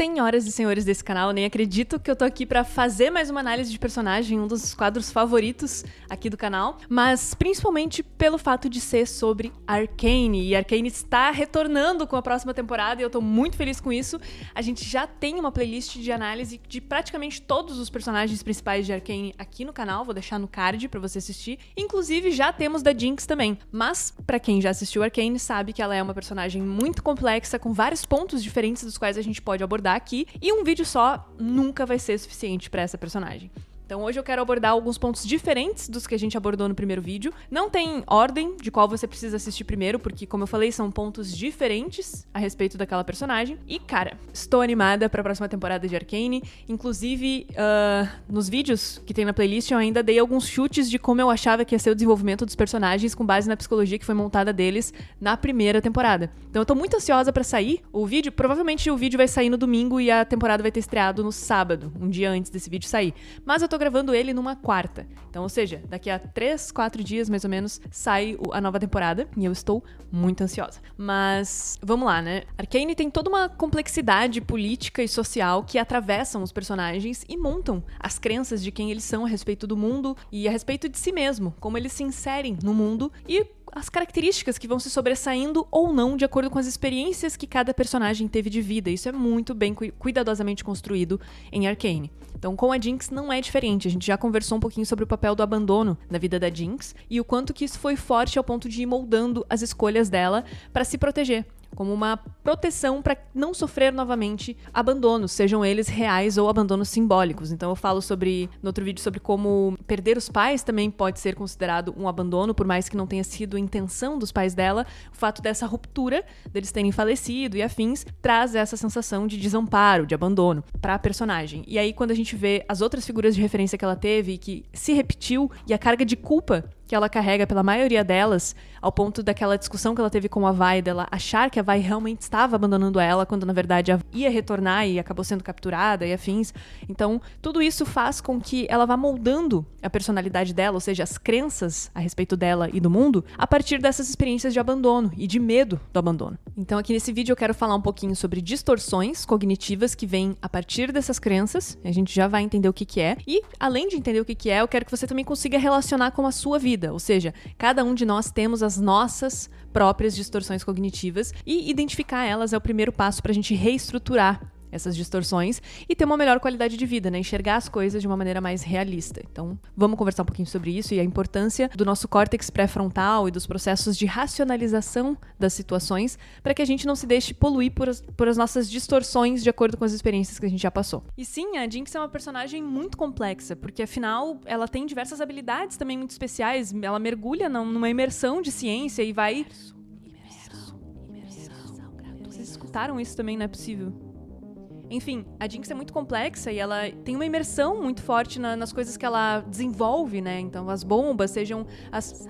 Senhoras e senhores desse canal, nem acredito que eu tô aqui pra fazer mais uma análise de personagem, um dos quadros favoritos aqui do canal, mas principalmente pelo fato de ser sobre Arcane, e Arcane está retornando com a próxima temporada e eu tô muito feliz com isso. A gente já tem uma playlist de análise de praticamente todos os personagens principais de Arcane aqui no canal, vou deixar no card pra você assistir, inclusive já temos da Jinx também, mas pra quem já assistiu Arcane sabe que ela é uma personagem muito complexa, com vários pontos diferentes dos quais a gente pode abordar aqui, e um vídeo só nunca vai ser suficiente pra essa personagem. Então hoje eu quero abordar alguns pontos diferentes dos que a gente abordou no primeiro vídeo. Não tem ordem de qual você precisa assistir primeiro, porque, como eu falei, são pontos diferentes a respeito daquela personagem. E, cara, estou animada pra próxima temporada de Arcane. Inclusive, nos vídeos que tem na playlist, eu ainda dei alguns chutes de como eu achava que ia ser o desenvolvimento dos personagens com base na psicologia que foi montada deles na primeira temporada. Então eu tô muito ansiosa pra sair o vídeo. Provavelmente o vídeo vai sair no domingo e a temporada vai ter estreado no sábado, um dia antes desse vídeo sair. Mas eu tô gravando ele numa quarta. Então, ou seja, daqui a 3, 4 dias, mais ou menos, sai a nova temporada. E eu estou muito ansiosa. Mas, vamos lá, né? Arcane tem toda uma complexidade política e social que atravessam os personagens e montam as crenças de quem eles são a respeito do mundo e a respeito de si mesmo. Como eles se inserem no mundo e as características que vão se sobressaindo ou não de acordo com as experiências que cada personagem teve de vida. Isso é muito bem cuidadosamente construído em Arcane. Então, com a Jinx não é diferente. A gente já conversou um pouquinho sobre o papel do abandono na vida da Jinx e o quanto que isso foi forte ao ponto de ir moldando as escolhas dela para se proteger, como uma proteção para não sofrer novamente abandonos, sejam eles reais ou abandonos simbólicos. Então eu falo no outro vídeo sobre como perder os pais também pode ser considerado um abandono, por mais que não tenha sido a intenção dos pais dela. O fato dessa ruptura, deles terem falecido e afins, traz essa sensação de desamparo, de abandono para a personagem. E aí quando a gente vê as outras figuras de referência que ela teve e que se repetiu, e a carga de culpa que ela carrega pela maioria delas, ao ponto daquela discussão que ela teve com a Vi, dela achar que a Vi realmente estava abandonando ela, quando na verdade a ia retornar e acabou sendo capturada e afins. Então, tudo isso faz com que ela vá moldando a personalidade dela, ou seja, as crenças a respeito dela e do mundo, a partir dessas experiências de abandono e de medo do abandono. Então, aqui nesse vídeo eu quero falar um pouquinho sobre distorções cognitivas que vêm a partir dessas crenças, a gente já vai entender o que é, e além de entender o que é, eu quero que você também consiga relacionar com a sua vida. Ou seja, cada um de nós temos as nossas próprias distorções cognitivas e identificar elas é o primeiro passo para a gente reestruturar essas distorções e ter uma melhor qualidade de vida, né? Enxergar as coisas de uma maneira mais realista. Então, vamos conversar um pouquinho sobre isso e a importância do nosso córtex pré-frontal e dos processos de racionalização das situações para que a gente não se deixe poluir por as nossas distorções de acordo com as experiências que a gente já passou. E sim, a Jinx é uma personagem muito complexa, porque afinal ela tem diversas habilidades também muito especiais, ela mergulha numa imersão de ciência e vai... Vocês escutaram isso também? Não é possível. Enfim, a Jinx é muito complexa e ela tem uma imersão muito forte nas coisas que ela desenvolve, né? Então, as bombas, sejam as...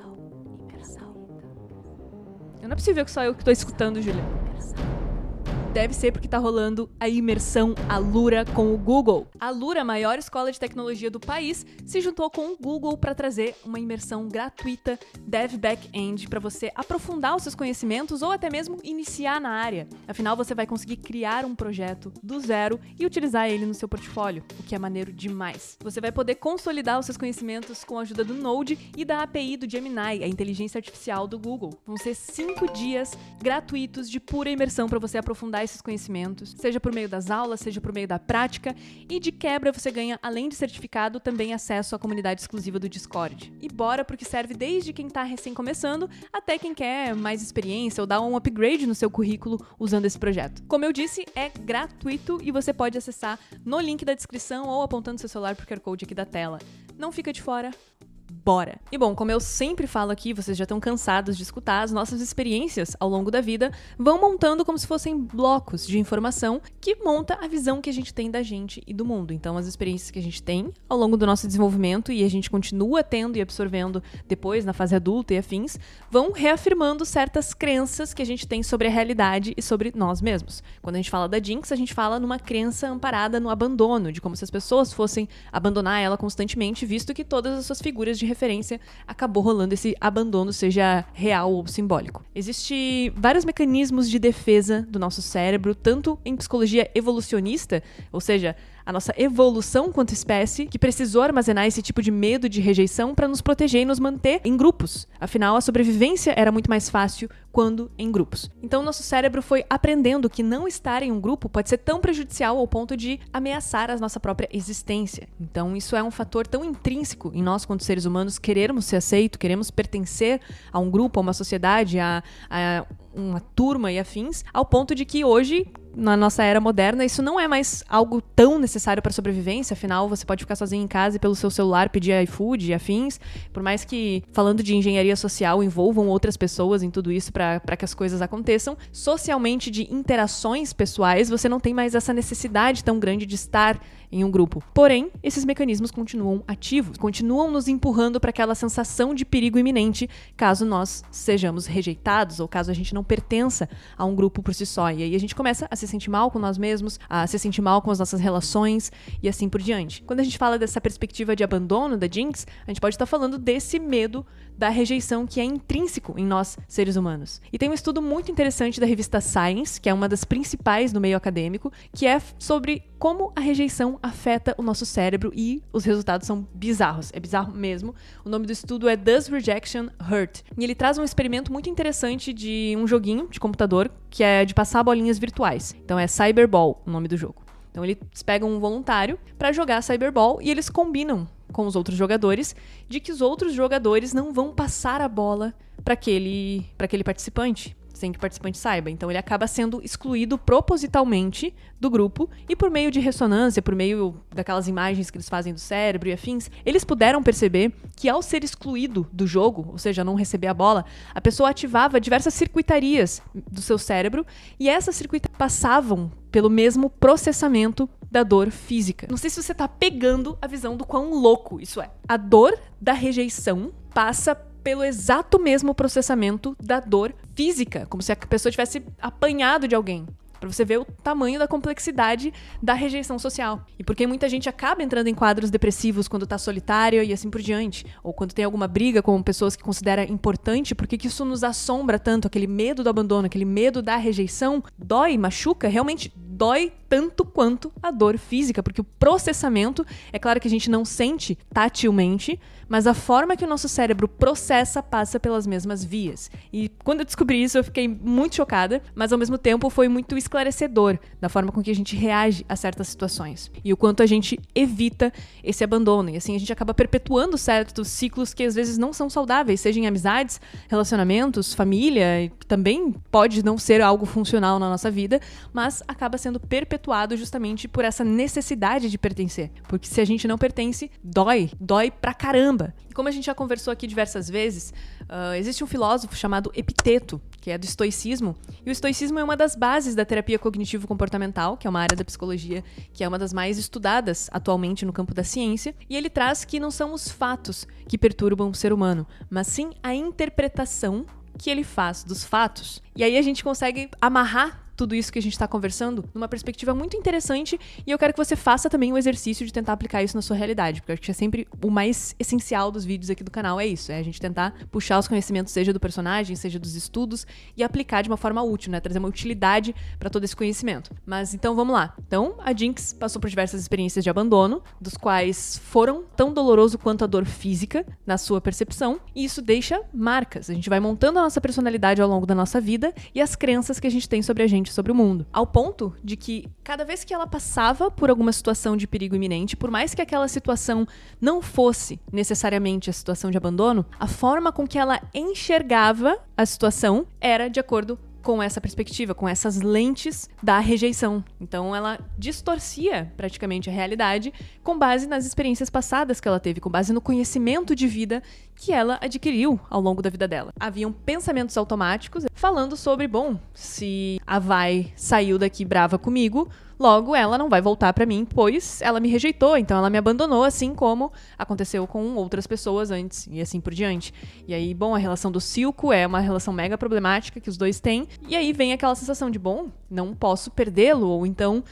Não é possível que só eu que tô escutando, Júlia. Deve ser porque tá rolando a imersão Alura com o Google. A Alura, a maior escola de tecnologia do país, se juntou com o Google para trazer uma imersão gratuita Dev Backend para você aprofundar os seus conhecimentos ou até mesmo iniciar na área. Afinal, você vai conseguir criar um projeto do zero e utilizar ele no seu portfólio, o que é maneiro demais. Você vai poder consolidar os seus conhecimentos com a ajuda do Node e da API do Gemini, a inteligência artificial do Google. Vão ser 5 dias gratuitos de pura imersão para você aprofundar esses conhecimentos, seja por meio das aulas, seja por meio da prática, e de quebra você ganha, além de certificado, também acesso à comunidade exclusiva do Discord. E bora, porque serve desde quem tá recém começando até quem quer mais experiência ou dar um upgrade no seu currículo usando esse projeto. Como eu disse, é gratuito e você pode acessar no link da descrição ou apontando seu celular pro QR Code aqui da tela. Não fica de fora. Bora! E bom, como eu sempre falo aqui, vocês já estão cansados de escutar, as nossas experiências ao longo da vida vão montando como se fossem blocos de informação que monta a visão que a gente tem da gente e do mundo. Então, as experiências que a gente tem ao longo do nosso desenvolvimento e a gente continua tendo e absorvendo depois na fase adulta e afins, vão reafirmando certas crenças que a gente tem sobre a realidade e sobre nós mesmos. Quando a gente fala da Jinx, a gente fala numa crença amparada no abandono, de como se as pessoas fossem abandonar ela constantemente, visto que todas as suas figuras de referência, acabou rolando esse abandono, seja real ou simbólico. Existem vários mecanismos de defesa do nosso cérebro, tanto em psicologia evolucionista, ou seja, a nossa evolução quanto espécie, que precisou armazenar esse tipo de medo de rejeição para nos proteger e nos manter em grupos. Afinal, a sobrevivência era muito mais fácil quando em grupos. Então, nosso cérebro foi aprendendo que não estar em um grupo pode ser tão prejudicial ao ponto de ameaçar a nossa própria existência. Então, isso é um fator tão intrínseco em nós, quanto seres humanos, querermos ser aceitos, queremos pertencer a um grupo, a uma sociedade, a uma turma e afins, ao ponto de que hoje, na nossa era moderna, isso não é mais algo tão necessário para a sobrevivência. Afinal, você pode ficar sozinho em casa e pelo seu celular pedir iFood e afins, por mais que, falando de engenharia social, envolvam outras pessoas em tudo isso para que as coisas aconteçam. Socialmente, de interações pessoais, você não tem mais essa necessidade tão grande de estar em um grupo. Porém, esses mecanismos continuam ativos, continuam nos empurrando para aquela sensação de perigo iminente caso nós sejamos rejeitados ou caso a gente não pertença a um grupo por si só. E aí a gente começa a se sentir mal com nós mesmos, a se sentir mal com as nossas relações e assim por diante. Quando a gente fala dessa perspectiva de abandono da Jinx, a gente pode estar falando desse medo da rejeição que é intrínseco em nós, seres humanos. E tem um estudo muito interessante da revista Science, que é uma das principais no meio acadêmico, que é sobre como a rejeição afeta o nosso cérebro e os resultados são bizarros. É bizarro mesmo. O nome do estudo é Does Rejection Hurt? E ele traz um experimento muito interessante de um joguinho de computador que é de passar bolinhas virtuais. Então é Cyberball o nome do jogo. Então eles pegam um voluntário para jogar Cyberball e eles combinam com os outros jogadores de que os outros jogadores não vão passar a bola para aquele participante, sem que o participante saiba. Então ele acaba sendo excluído propositalmente do grupo e por meio de ressonância, por meio daquelas imagens que eles fazem do cérebro e afins, eles puderam perceber que ao ser excluído do jogo, ou seja, não receber a bola, a pessoa ativava diversas circuitarias do seu cérebro e essas circuitarias passavam pelo mesmo processamento da dor física. Não sei se você tá pegando a visão do quão louco isso é. A dor da rejeição passa pelo exato mesmo processamento da dor física, como se a pessoa tivesse apanhado de alguém. Pra você ver o tamanho da complexidade da rejeição social. E porque muita gente acaba entrando em quadros depressivos quando tá solitário e assim por diante. Ou quando tem alguma briga com pessoas que considera importante, porque que isso nos assombra tanto, aquele medo do abandono, aquele medo da rejeição, dói, machuca, realmente dói tanto quanto a dor física, porque o processamento, é claro que a gente não sente tatilmente, mas a forma que o nosso cérebro processa passa pelas mesmas vias. E quando eu descobri isso, eu fiquei muito chocada, mas ao mesmo tempo foi muito esclarecedor da forma com que a gente reage a certas situações. E o quanto a gente evita esse abandono. E assim a gente acaba perpetuando certos ciclos que às vezes não são saudáveis, seja em amizades, relacionamentos, família, que também pode não ser algo funcional na nossa vida, mas acaba sendo perpetuado justamente por essa necessidade de pertencer. Porque se a gente não pertence, dói pra caramba. E como a gente já conversou aqui diversas vezes, existe um filósofo chamado Epiteto, que é do estoicismo, e o estoicismo é uma das bases da terapia cognitivo-comportamental, que é uma área da psicologia que é uma das mais estudadas atualmente no campo da ciência, e ele traz que não são os fatos que perturbam o ser humano, mas sim a interpretação que ele faz dos fatos. E aí a gente consegue amarrar tudo isso que a gente está conversando numa perspectiva muito interessante e eu quero que você faça também o exercício de tentar aplicar isso na sua realidade, porque eu acho que é sempre o mais essencial dos vídeos aqui do canal, é isso, é a gente tentar puxar os conhecimentos, seja do personagem, seja dos estudos, e aplicar de uma forma útil, né, trazer uma utilidade para todo esse conhecimento. Mas então vamos lá. Então a Jinx passou por diversas experiências de abandono, dos quais foram tão doloroso quanto a dor física na sua percepção, e isso deixa marcas. A gente vai montando a nossa personalidade ao longo da nossa vida e as crenças que a gente tem sobre a gente, sobre o mundo. Ao ponto de que, cada vez que ela passava por alguma situação de perigo iminente, por mais que aquela situação não fosse necessariamente a situação de abandono, a forma com que ela enxergava a situação era de acordo com essa perspectiva, com essas lentes da rejeição. Então ela distorcia praticamente a realidade com base nas experiências passadas que ela teve, com base no conhecimento de vida que ela adquiriu ao longo da vida dela. Haviam pensamentos automáticos falando sobre, bom, se a Vai saiu daqui brava comigo, logo ela não vai voltar pra mim, pois ela me rejeitou, então ela me abandonou, assim como aconteceu com outras pessoas antes, e assim por diante. E aí, bom, a relação do Silco é uma relação mega problemática que os dois têm, e aí vem aquela sensação de, bom, não posso perdê-lo, ou então,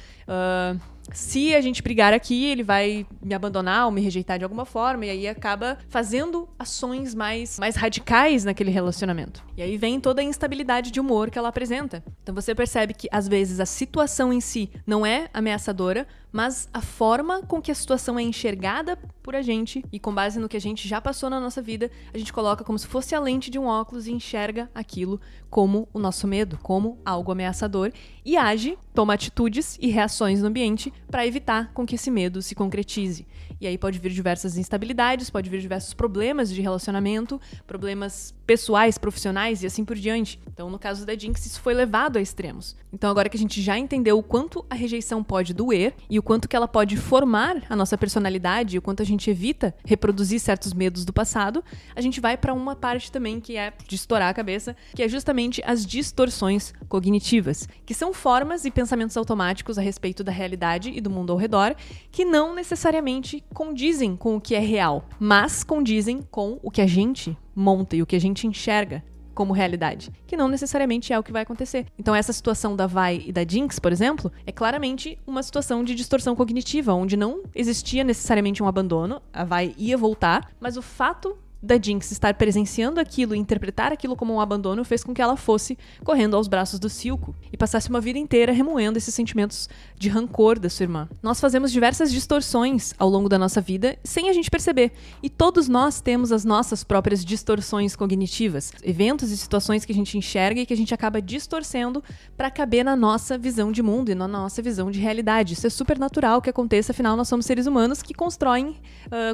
se a gente brigar aqui, ele vai me abandonar ou me rejeitar de alguma forma, e aí acaba fazendo ações mais radicais naquele relacionamento. E aí vem toda a instabilidade de humor que ela apresenta. Então você percebe que, às vezes, a situação em si não é ameaçadora, mas a forma com que a situação é enxergada por a gente, e com base no que a gente já passou na nossa vida, a gente coloca como se fosse a lente de um óculos e enxerga aquilo como o nosso medo, como algo ameaçador, e age, toma atitudes e reações no ambiente para evitar com que esse medo se concretize. E aí pode vir diversas instabilidades, pode vir diversos problemas de relacionamento, problemas pessoais, profissionais e assim por diante. Então, no caso da Jinx, isso foi levado a extremos. Então, agora que a gente já entendeu o quanto a rejeição pode doer e o quanto que ela pode formar a nossa personalidade e o quanto a gente evita reproduzir certos medos do passado, a gente vai para uma parte também que é de estourar a cabeça, que é justamente as distorções cognitivas, que são formas e pensamentos automáticos a respeito da realidade e do mundo ao redor, que não necessariamente condizem com o que é real, mas condizem com o que a gente monta e o que a gente enxerga como realidade, que não necessariamente é o que vai acontecer. Então essa situação da Vi e da Jinx, por exemplo, é claramente uma situação de distorção cognitiva, onde não existia necessariamente um abandono, a Vi ia voltar, mas o fato da Jinx estar presenciando aquilo e interpretar aquilo como um abandono fez com que ela fosse correndo aos braços do Silco e passasse uma vida inteira remoendo esses sentimentos de rancor da sua irmã. Nós fazemos diversas distorções ao longo da nossa vida sem a gente perceber, e todos nós temos as nossas próprias distorções cognitivas, eventos e situações que a gente enxerga e que a gente acaba distorcendo para caber na nossa visão de mundo e na nossa visão de realidade. Isso é super natural que aconteça, afinal nós somos seres humanos que constroem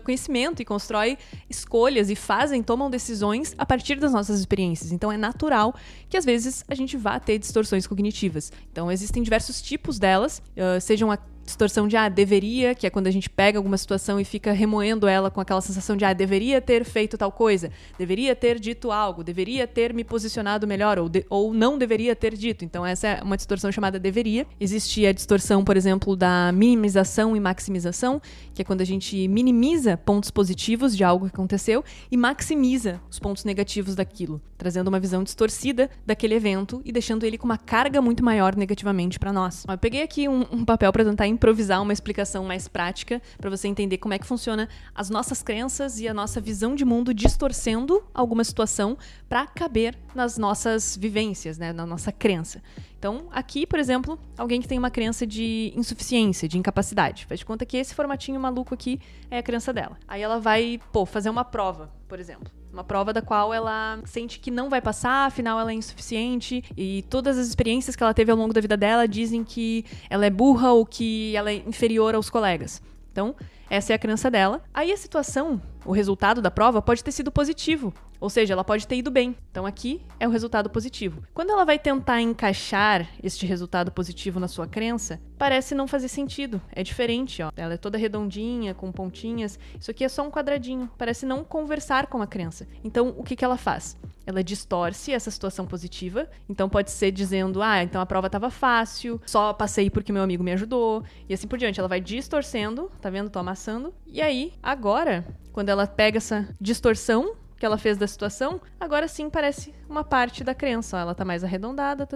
conhecimento e constroem escolhas e tomam decisões a partir das nossas experiências. Então é natural que às vezes a gente vá ter distorções cognitivas. Então existem diversos tipos delas, sejam a distorção de deveria, que é quando a gente pega alguma situação e fica remoendo ela com aquela sensação de deveria ter feito tal coisa, deveria ter dito algo, deveria ter me posicionado melhor, ou não deveria ter dito. Então essa é uma distorção chamada deveria. Existe a distorção, por exemplo, da minimização e maximização, que é quando a gente minimiza pontos positivos de algo que aconteceu e maximiza os pontos negativos daquilo, trazendo uma visão distorcida daquele evento e deixando ele com uma carga muito maior negativamente para nós. Eu peguei aqui um papel para tentar improvisar uma explicação mais prática para você entender como é que funciona as nossas crenças e a nossa visão de mundo distorcendo alguma situação para caber nas nossas vivências, né, na nossa crença. Então, aqui, por exemplo, alguém que tem uma crença de insuficiência, de incapacidade. Faz de conta que esse formatinho maluco aqui é a crença dela. Aí ela vai, fazer uma prova, por exemplo. Uma prova da qual ela sente que não vai passar, afinal ela é insuficiente, e todas as experiências que ela teve ao longo da vida dela dizem que ela é burra ou que ela é inferior aos colegas. Então, essa é a crença dela. Aí a situação, o resultado da prova pode ter sido positivo, ou seja, ela pode ter ido bem. Então aqui é o resultado positivo. Quando ela vai tentar encaixar este resultado positivo na sua crença, parece não fazer sentido. É diferente, ó. Ela é toda redondinha, com pontinhas. Isso aqui é só um quadradinho. Parece não conversar com a crença. Então, o que ela faz? Ela distorce essa situação positiva. Então, pode ser dizendo, então a prova estava fácil, só passei porque meu amigo me ajudou, e assim por diante. Ela vai distorcendo, tá vendo? Tô amassando. E aí, agora, quando ela pega essa distorção que ela fez da situação, agora sim parece uma parte da crença. Ela tá mais arredondada,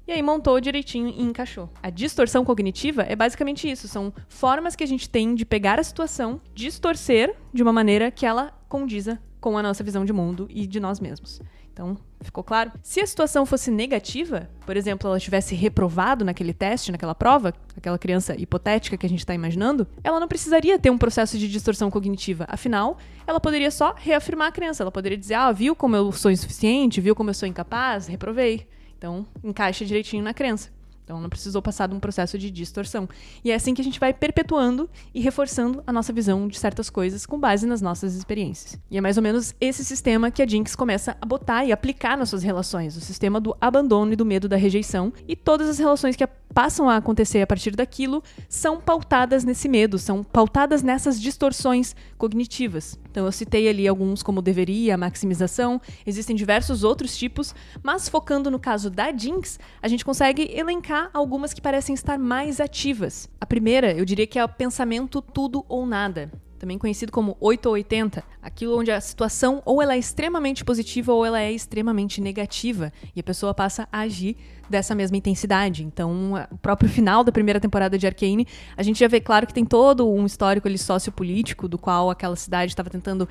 e aí montou direitinho e encaixou. A distorção cognitiva é basicamente isso. São formas que a gente tem de pegar a situação, distorcer de uma maneira que ela condiza com a nossa visão de mundo e de nós mesmos. Então, ficou claro? Se a situação fosse negativa, por exemplo, ela tivesse reprovado naquele teste, naquela prova, aquela criança hipotética que a gente está imaginando, ela não precisaria ter um processo de distorção cognitiva. Afinal, ela poderia só reafirmar a crença. Ela poderia dizer, viu como eu sou insuficiente, viu como eu sou incapaz, reprovei. Então, encaixa direitinho na crença. Então, não precisou passar de um processo de distorção. E é assim que a gente vai perpetuando e reforçando a nossa visão de certas coisas com base nas nossas experiências. E é mais ou menos esse sistema que a Jinx começa a botar e aplicar nas suas relações. O sistema do abandono e do medo da rejeição. E todas as relações que passam a acontecer a partir daquilo são pautadas nesse medo, são pautadas nessas distorções cognitivas. Então, eu citei ali alguns como deveria, maximização. Existem diversos outros tipos, mas focando no caso da Jinx, a gente consegue elencar algumas que parecem estar mais ativas. A primeira, eu diria que é o pensamento tudo ou nada. também conhecido como 8 ou 80, aquilo onde a situação ou ela é extremamente positiva ou ela é extremamente negativa, e a pessoa passa a agir dessa mesma intensidade. Então, o próprio final da primeira temporada de Arcane, a gente já vê, claro, que tem todo um histórico ali sociopolítico, do qual aquela cidade estava tentando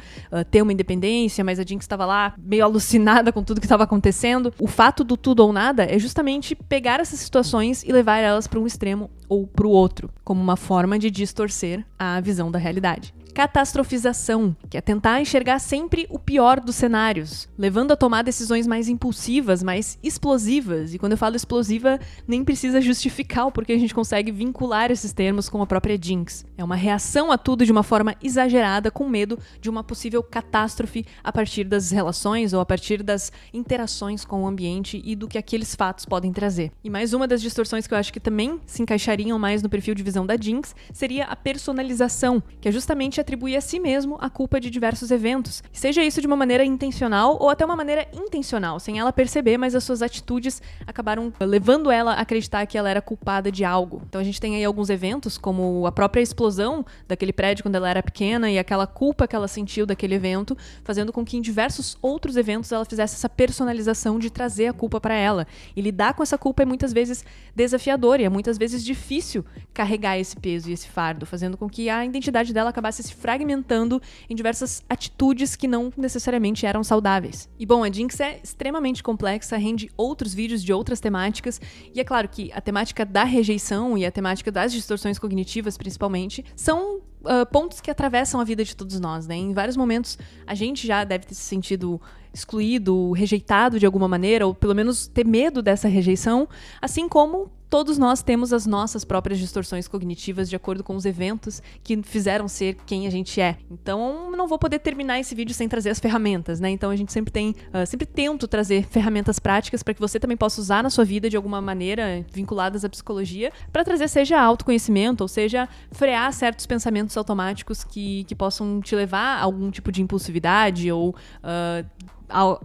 ter uma independência, mas a Jinx estava lá meio alucinada com tudo que estava acontecendo. O fato do tudo ou nada é justamente pegar essas situações e levar elas para um extremo ou para o outro, como uma forma de distorcer a visão da realidade. Catastrofização, que é tentar enxergar sempre o pior dos cenários, levando a tomar decisões mais impulsivas, mais explosivas. E quando eu falo explosiva, nem precisa justificar o porquê a gente consegue vincular esses termos com a própria Jinx. É uma reação a tudo de uma forma exagerada, com medo de uma possível catástrofe a partir das relações ou a partir das interações com o ambiente e do que aqueles fatos podem trazer. E mais uma das distorções que eu acho que também se encaixariam mais no perfil de visão da Jinx seria a personalização, que é justamente atribuir a si mesmo a culpa de diversos eventos. Seja isso de uma maneira intencional ou até uma maneira intencional, sem ela perceber, mas as suas atitudes acabaram levando ela a acreditar que ela era culpada de algo. Então a gente tem aí alguns eventos, como a própria explosão daquele prédio quando ela era pequena e aquela culpa que ela sentiu daquele evento, fazendo com que em diversos outros eventos ela fizesse essa personalização de trazer a culpa para ela. E lidar com essa culpa é muitas vezes desafiador e é muitas vezes difícil carregar esse peso e esse fardo, fazendo com que a identidade dela acabasse se fragmentando em diversas atitudes que não necessariamente eram saudáveis. E bom, a Jinx é extremamente complexa, rende outros vídeos de outras temáticas, e é claro que a temática da rejeição e a temática das distorções cognitivas, principalmente, são pontos que atravessam a vida de todos nós, né? Em vários momentos a gente já deve ter se sentido excluído, rejeitado de alguma maneira, ou pelo menos ter medo dessa rejeição, assim como todos nós temos as nossas próprias distorções cognitivas de acordo com os eventos que fizeram ser quem a gente é. Então, não vou poder terminar esse vídeo sem trazer as ferramentas, né? Então, a gente sempre tento trazer ferramentas práticas para que você também possa usar na sua vida de alguma maneira, vinculadas à psicologia, para trazer seja autoconhecimento, ou seja, frear certos pensamentos automáticos que possam te levar a algum tipo de impulsividade ou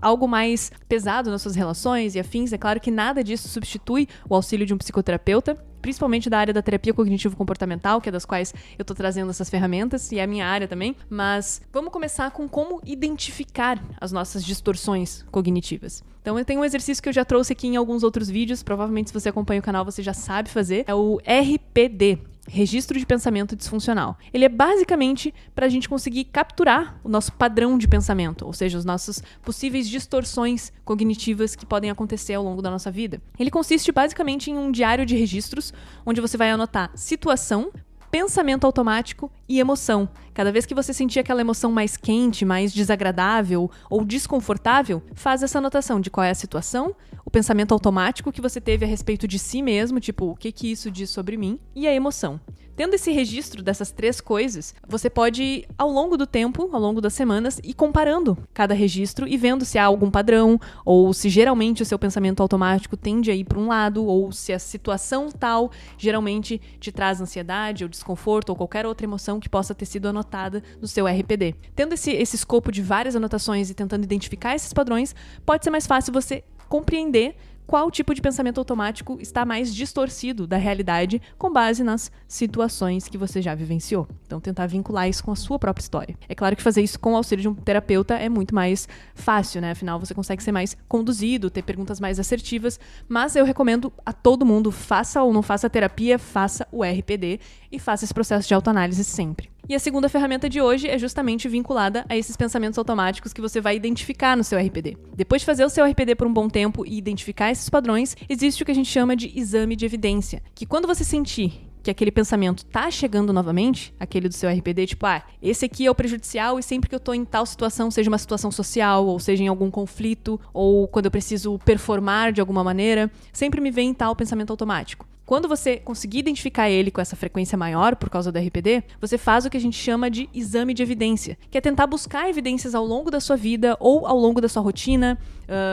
algo mais pesado nas suas relações e afins. É claro que nada disso substitui o auxílio de um psicoterapeuta, principalmente da área da terapia cognitivo-comportamental, que é das quais eu tô trazendo essas ferramentas, e é a minha área também. Mas vamos começar com como identificar as nossas distorções cognitivas. Então eu tenho um exercício que eu já trouxe aqui em alguns outros vídeos, provavelmente se você acompanha o canal você já sabe fazer, é o RPD. Registro de pensamento disfuncional. Ele é basicamente para a gente conseguir capturar o nosso padrão de pensamento, ou seja, as nossas possíveis distorções cognitivas que podem acontecer ao longo da nossa vida. Ele consiste basicamente em um diário de registros, onde você vai anotar situação, pensamento automático e emoção. Cada vez que você sentir aquela emoção mais quente, mais desagradável ou desconfortável, faz essa anotação de qual é a situação, o pensamento automático que você teve a respeito de si mesmo, tipo, o que isso diz sobre mim, e a emoção. Tendo esse registro dessas três coisas, você pode, ao longo do tempo, ao longo das semanas, ir comparando cada registro e vendo se há algum padrão, ou se geralmente o seu pensamento automático tende a ir para um lado, ou se a situação tal geralmente te traz ansiedade ou desconforto ou qualquer outra emoção que possa ter sido anotada no seu RPD. Tendo esse escopo de várias anotações e tentando identificar esses padrões, pode ser mais fácil você compreender qual tipo de pensamento automático está mais distorcido da realidade com base nas situações que você já vivenciou. Então, tentar vincular isso com a sua própria história. É claro que fazer isso com o auxílio de um terapeuta é muito mais fácil, né? Afinal, você consegue ser mais conduzido, ter perguntas mais assertivas, mas eu recomendo a todo mundo, faça ou não faça terapia, faça o RPD e faça esse processo de autoanálise sempre. E a segunda ferramenta de hoje é justamente vinculada a esses pensamentos automáticos que você vai identificar no seu RPD. Depois de fazer o seu RPD por um bom tempo e identificar esses padrões, existe o que a gente chama de exame de evidência, que quando você sentir que aquele pensamento tá chegando novamente, aquele do seu RPD, tipo, esse aqui é o prejudicial e sempre que eu tô em tal situação, seja uma situação social, ou seja em algum conflito, ou quando eu preciso performar de alguma maneira, sempre me vem tal pensamento automático. Quando você conseguir identificar ele com essa frequência maior por causa do RPD, você faz o que a gente chama de exame de evidência, que é tentar buscar evidências ao longo da sua vida ou ao longo da sua rotina,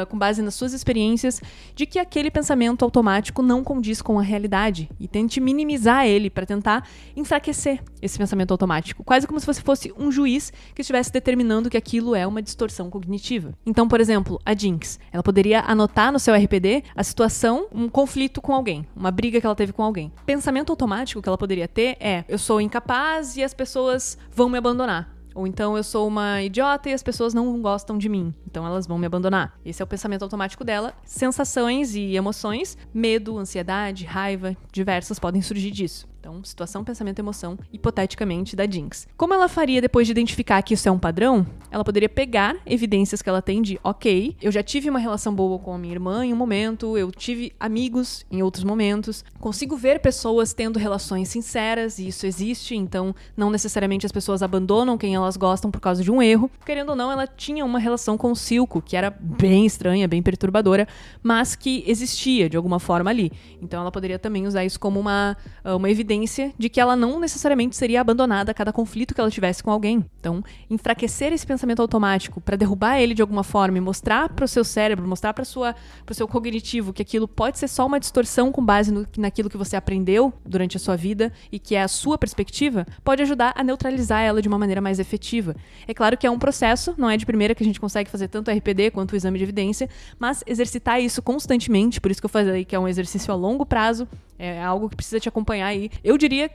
com base nas suas experiências, de que aquele pensamento automático não condiz com a realidade e tente minimizar ele para tentar enfraquecer esse pensamento automático, quase como se você fosse um juiz que estivesse determinando que aquilo é uma distorção cognitiva. Então, por exemplo, a Jinx, ela poderia anotar no seu RPD a situação, um conflito com alguém, uma briga que ela teve com alguém. Pensamento automático que ela poderia ter é: eu sou incapaz e as pessoas vão me abandonar. Ou então eu sou uma idiota e as pessoas não gostam de mim, então elas vão me abandonar. Esse é o pensamento automático dela. Sensações e emoções, medo, ansiedade, raiva, diversas podem surgir disso. Então, situação, pensamento, emoção, hipoteticamente, da Jinx. Como ela faria depois de identificar que isso é um padrão? Ela poderia pegar evidências que ela tem de, ok, eu já tive uma relação boa com a minha irmã em um momento, eu tive amigos em outros momentos, consigo ver pessoas tendo relações sinceras, e isso existe, então não necessariamente as pessoas abandonam quem elas gostam por causa de um erro. Querendo ou não, ela tinha uma relação com o Silco, que era bem estranha, bem perturbadora, mas que existia de alguma forma ali. Então ela poderia também usar isso como uma evidência de que ela não necessariamente seria abandonada a cada conflito que ela tivesse com alguém. Então, enfraquecer esse pensamento automático para derrubar ele de alguma forma e mostrar para o seu cérebro, mostrar para o seu cognitivo que aquilo pode ser só uma distorção com base naquilo que você aprendeu durante a sua vida e que é a sua perspectiva, pode ajudar a neutralizar ela de uma maneira mais efetiva. É claro que é um processo, não é de primeira que a gente consegue fazer tanto o RPD quanto o exame de evidência, mas exercitar isso constantemente, por isso que eu falei que é um exercício a longo prazo, é algo que precisa te acompanhar aí. Eu diria,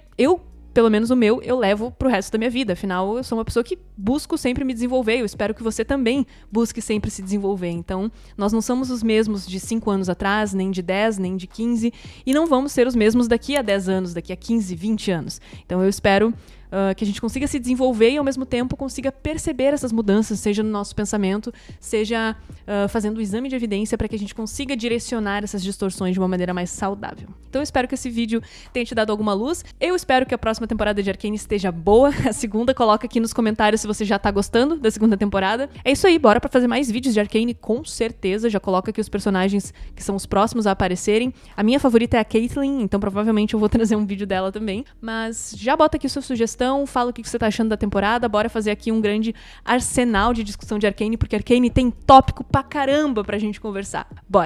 pelo menos o meu, eu levo pro resto da minha vida. Afinal, eu sou uma pessoa que busco sempre me desenvolver. Eu espero que você também busque sempre se desenvolver. Então, nós não somos os mesmos de 5 anos atrás, nem de 10, nem de 15. E não vamos ser os mesmos daqui a 10 anos, daqui a 15, 20 anos. Então, eu espero que a gente consiga se desenvolver e, ao mesmo tempo, consiga perceber essas mudanças, seja no nosso pensamento, seja fazendo o exame de evidência para que a gente consiga direcionar essas distorções de uma maneira mais saudável. Então, eu espero que esse vídeo tenha te dado alguma luz. Eu espero que a próxima temporada de Arcane esteja boa. A segunda, coloca aqui nos comentários se você já tá gostando da segunda temporada. É isso aí, bora pra fazer mais vídeos de Arcane, com certeza. Já coloca aqui os personagens que são os próximos a aparecerem. A minha favorita é a Caitlyn, então provavelmente eu vou trazer um vídeo dela também. Mas já bota aqui sua sugestão, fala o que você tá achando da temporada, bora fazer aqui um grande arsenal de discussão de Arcane, porque Arcane tem tópico pra caramba pra gente conversar. Bora!